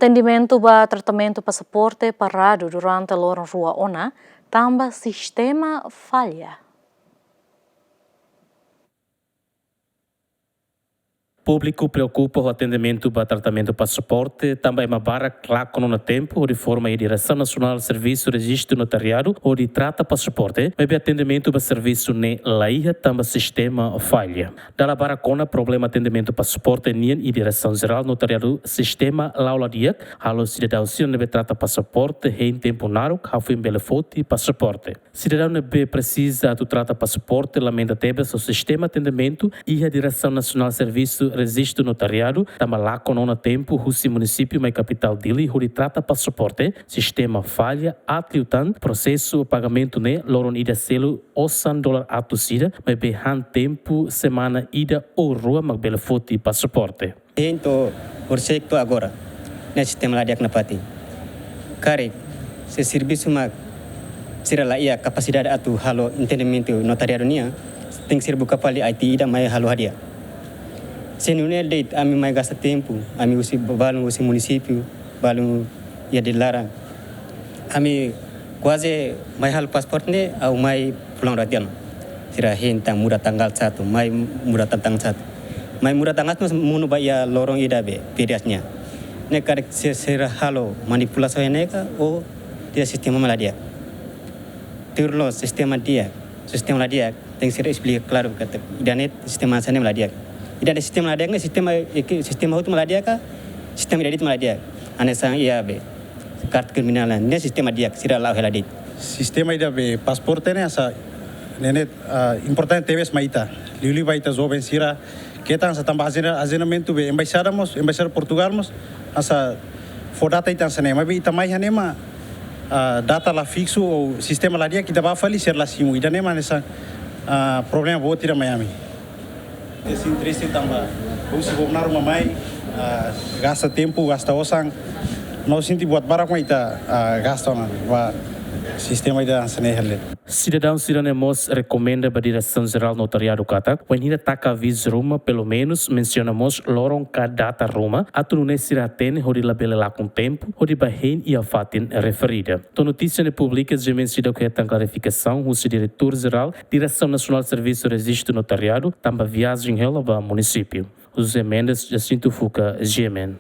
Atendimentu ba tratamentu pasaporte paradu durante loron rua ona, tanba sistema falla. Público preocupa o atendimento para tratamento passaporte, também uma barra claro no tempo, de forma a Direção Nacional de Serviço Registro Notariado ou de trata passaporte, mas atendimento para serviço ne laia, também sistema falha. Dala barra com problema atendimento passaporte nien e Direção Geral Notariado sistema laula diak, halo cidadão se não trata passaporte, em tempo naro, hafim belefote passaporte. Cidadão nebe precisa do trata passaporte, lamenta tebe o sistema atendimento e a Direção Nacional de Serviço Registro Notariado, também lá com o tempo, o município, mas capital dele, onde trata passaporte, sistema falha, atliutan, processo, pagamento, né, loron ida selo, $100 atusida, mas behan tempo, semana ida ou rua, mas bela foto passaporte. Então, o secto agora, nesse sistema lá de Aknapati, cara, se serviço mas será lá a capacidade atu halo entendimento notariado nia, tem que ser buka pali IT ida mai halo hadia. Se não é date, a mim mais gasta tempo, a mim usi balão usi município, balão ia de lara, a mim quase mais halo passaporte ne, au mai pulang radian, será hentang muda tanggal 1, mai muda tanggal 1, mai muda tanggal mas munu baya lorong ida be periasnya, ne kada será halo manipulasi neka o dia sistema maladia, turlo sistema dia tem que ser explicado claro kata, idanet sistema sana maladia. Ida ada sistema maladia, sistema hukum maladia ka, sistema idadit maladia. Ane sang iya be, kartu kriminalan, ne sistema dia, sira lau heladit. Sistema ida be pasporte ne asa, nenet importante teves maita, liuli baita jovem sira, kita asa tambah azenamentu be embaixada Portugal asa fodata ita asa nema be ita mai hanema data la fixo ou sistema lá dia kita ba fali ser la simu ida nema nessa problema bo tira Miami. Esse interesse também, se governar uma mãe, gasta tempo, gasta osang, nós senti buat barang com ita gasta na, sistema ida sanehele. Cidadão Siranemos recomenda para a Direção Geral Notariado Kata, quando ainda taca aviso Roma, pelo menos mencionamos loron cada data Roma, a tu não siratene hori labele lá com tempo, hori bahen e a fatin referida. To notícia ne pública já mencionou que tem clarificação, o diretor geral, Direção Nacional de Serviço Registro Notariado, também viagem ela para o município. José Mendes, Jacinto Fuca, Gemen.